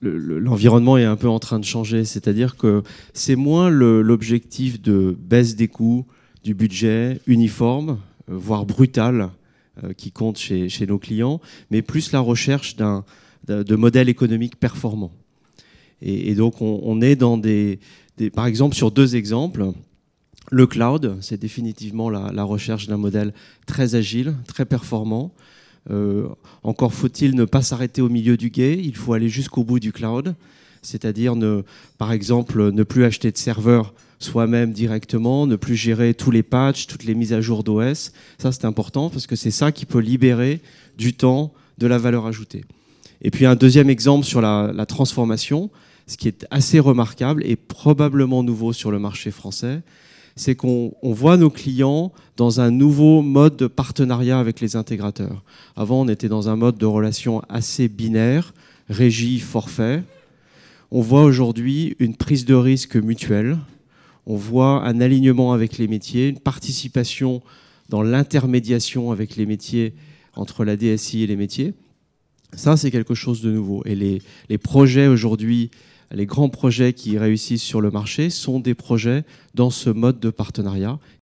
l'environnement est un peu en train de changer. C'est-à-dire que c'est moins l'objectif de baisse des coûts, du budget uniforme, voire brutal, qui compte chez nos clients, mais plus la recherche de modèles économiques performants. Et donc, on est dans par exemple, sur deux exemples. Le cloud, c'est définitivement la recherche d'un modèle très agile, très performant. Encore faut-il ne pas s'arrêter au milieu du gué, il faut aller jusqu'au bout du cloud, c'est-à-dire, par exemple, ne plus acheter de serveurs soi-même directement, ne plus gérer tous les patchs, toutes les mises à jour d'OS. Ça, c'est important parce que c'est ça qui peut libérer du temps, de la valeur ajoutée. Et puis un deuxième exemple sur la transformation, ce qui est assez remarquable et probablement nouveau sur le marché français, c'est qu'on voit nos clients dans un nouveau mode de partenariat avec les intégrateurs. Avant, on était dans un mode de relation assez binaire, régie, forfait. On voit aujourd'hui une prise de risque mutuelle. On voit un alignement avec les métiers, une participation dans l'intermédiation avec les métiers, entre la DSI et les métiers. Ça, c'est quelque chose de nouveau. Et les projets aujourd'hui, les grands projets qui réussissent sur le marché sont des projets dans ce mode de partenariat.